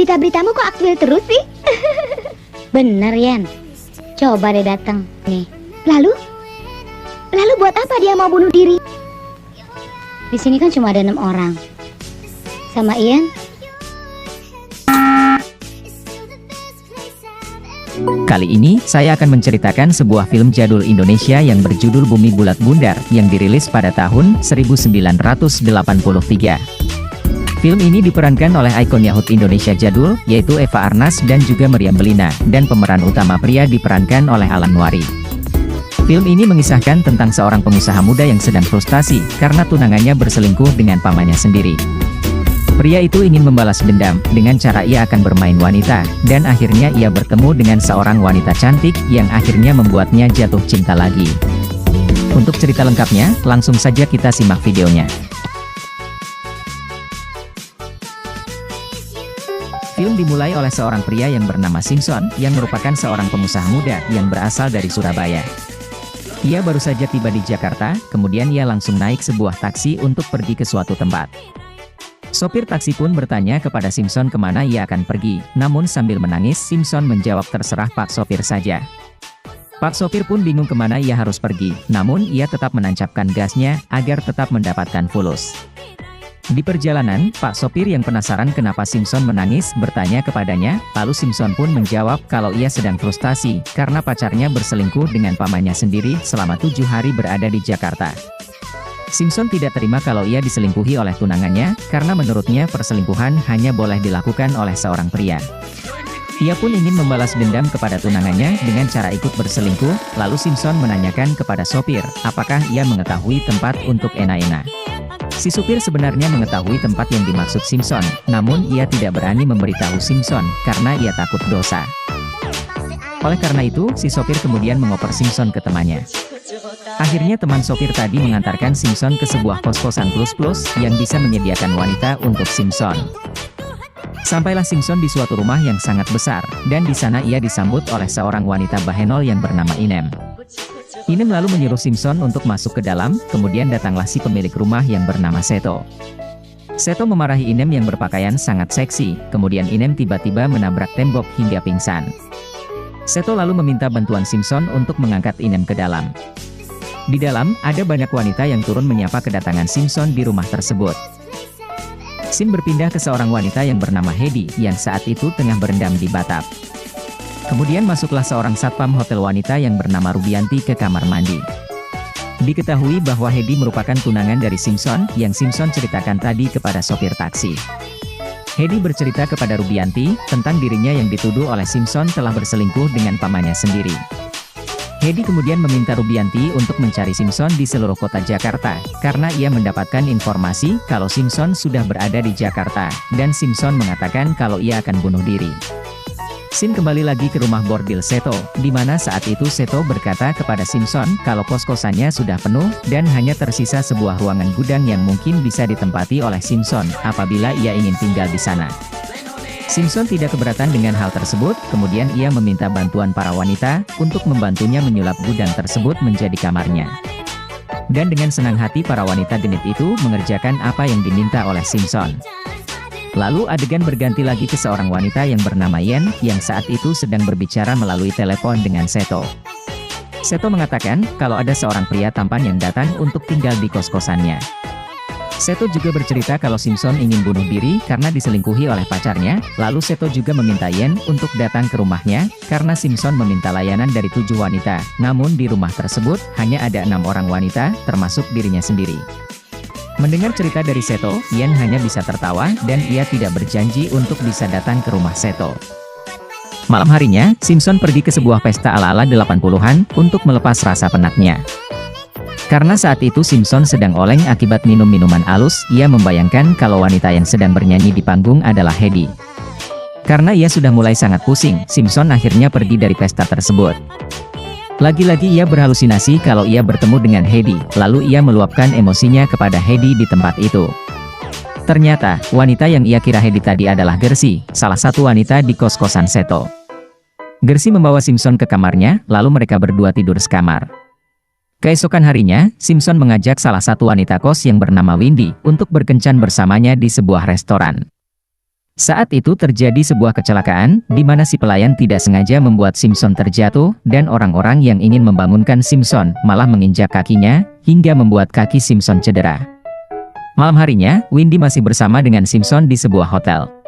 berita-beritamu kok aktual terus sih? Bener, Yan. Coba deh datang nih. Lalu buat apa dia mau bunuh diri? Di sini kan cuma ada 6 orang. Sama Ian. Kali ini, saya akan menceritakan sebuah film jadul Indonesia yang berjudul Bumi Bulat Bundar, yang dirilis pada tahun 1983. Film ini diperankan oleh ikon Yahut Indonesia jadul, yaitu Eva Arnaz dan juga Meriam Bellina, dan pemeran utama pria diperankan oleh Alan Nuari. Film ini mengisahkan tentang seorang pengusaha muda yang sedang frustasi, karena tunangannya berselingkuh dengan pamannya sendiri. Pria itu ingin membalas dendam, dengan cara ia akan bermain wanita, dan akhirnya ia bertemu dengan seorang wanita cantik, yang akhirnya membuatnya jatuh cinta lagi. Untuk cerita lengkapnya, langsung saja kita simak videonya. Film dimulai oleh seorang pria yang bernama Simpson, yang merupakan seorang pengusaha muda, yang berasal dari Surabaya. Ia baru saja tiba di Jakarta, kemudian ia langsung naik sebuah taksi untuk pergi ke suatu tempat. Sopir taksi pun bertanya kepada Simpson kemana ia akan pergi, namun sambil menangis Simpson menjawab terserah Pak Sopir saja. Pak Sopir pun bingung kemana ia harus pergi, namun ia tetap menancapkan gasnya, agar tetap mendapatkan fulus. Di perjalanan, Pak Sopir yang penasaran kenapa Simpson menangis bertanya kepadanya, lalu Simpson pun menjawab kalau ia sedang frustasi, karena pacarnya berselingkuh dengan pamannya sendiri selama 7 hari berada di Jakarta. Simpson tidak terima kalau ia diselingkuhi oleh tunangannya, karena menurutnya perselingkuhan hanya boleh dilakukan oleh seorang pria. Ia pun ingin membalas dendam kepada tunangannya dengan cara ikut berselingkuh, lalu Simpson menanyakan kepada sopir, apakah ia mengetahui tempat untuk enak-enak. Si supir sebenarnya mengetahui tempat yang dimaksud Simpson, namun ia tidak berani memberitahu Simpson, karena ia takut dosa. Oleh karena itu, si sopir kemudian mengoper Simpson ke temannya. Akhirnya teman sopir tadi mengantarkan Simpson ke sebuah kos-kosan plus-plus, yang bisa menyediakan wanita untuk Simpson. Sampailah Simpson di suatu rumah yang sangat besar, dan di sana ia disambut oleh seorang wanita bahenol yang bernama Inem. Inem lalu menyuruh Simpson untuk masuk ke dalam, kemudian datanglah si pemilik rumah yang bernama Seto. Seto memarahi Inem yang berpakaian sangat seksi, kemudian Inem tiba-tiba menabrak tembok hingga pingsan. Seto lalu meminta bantuan Simpson untuk mengangkat Inem ke dalam. Di dalam, ada banyak wanita yang turun menyapa kedatangan Simpson di rumah tersebut. Sim berpindah ke seorang wanita yang bernama Hedi, yang saat itu tengah berendam di batap. Kemudian masuklah seorang satpam hotel wanita yang bernama Rubianti ke kamar mandi. Diketahui bahwa Hedi merupakan tunangan dari Simpson, yang Simpson ceritakan tadi kepada sopir taksi. Hedi bercerita kepada Rubianti, tentang dirinya yang dituduh oleh Simpson telah berselingkuh dengan pamannya sendiri. Hedi kemudian meminta Rubianti untuk mencari Simpson di seluruh kota Jakarta, karena ia mendapatkan informasi kalau Simpson sudah berada di Jakarta, dan Simpson mengatakan kalau ia akan bunuh diri. Sim kembali lagi ke rumah bordil Seto, di mana saat itu Seto berkata kepada Simpson kalau kos-kosannya sudah penuh, dan hanya tersisa sebuah ruangan gudang yang mungkin bisa ditempati oleh Simpson, apabila ia ingin tinggal di sana. Simpson tidak keberatan dengan hal tersebut, kemudian ia meminta bantuan para wanita, untuk membantunya menyulap gudang tersebut menjadi kamarnya. Dan dengan senang hati para wanita genit itu mengerjakan apa yang diminta oleh Simpson. Lalu adegan berganti lagi ke seorang wanita yang bernama Yen, yang saat itu sedang berbicara melalui telepon dengan Seto. Seto mengatakan, kalau ada seorang pria tampan yang datang untuk tinggal di kos-kosannya. Seto juga bercerita kalau Simpson ingin bunuh diri karena diselingkuhi oleh pacarnya, lalu Seto juga meminta Yen untuk datang ke rumahnya, karena Simpson meminta layanan dari 7 wanita, namun di rumah tersebut, hanya ada 6 orang wanita, termasuk dirinya sendiri. Mendengar cerita dari Seto, Yen hanya bisa tertawa, dan ia tidak berjanji untuk bisa datang ke rumah Seto. Malam harinya, Simpson pergi ke sebuah pesta ala-ala 80-an, untuk melepas rasa penatnya. Karena saat itu Simpson sedang oleng akibat minum minuman alus, ia membayangkan kalau wanita yang sedang bernyanyi di panggung adalah Hedi. Karena ia sudah mulai sangat pusing, Simpson akhirnya pergi dari pesta tersebut. Lagi-lagi ia berhalusinasi kalau ia bertemu dengan Hedi, lalu ia meluapkan emosinya kepada Hedi di tempat itu. Ternyata, wanita yang ia kira Hedi tadi adalah Gersi, salah satu wanita di kos-kosan Seto. Gersi membawa Simpson ke kamarnya, lalu mereka berdua tidur sekamar. Keesokan harinya, Simpson mengajak salah satu wanita kos yang bernama Windy, untuk berkencan bersamanya di sebuah restoran. Saat itu terjadi sebuah kecelakaan, di mana si pelayan tidak sengaja membuat Simpson terjatuh, dan orang-orang yang ingin membangunkan Simpson malah menginjak kakinya, hingga membuat kaki Simpson cedera. Malam harinya, Windy masih bersama dengan Simpson di sebuah hotel.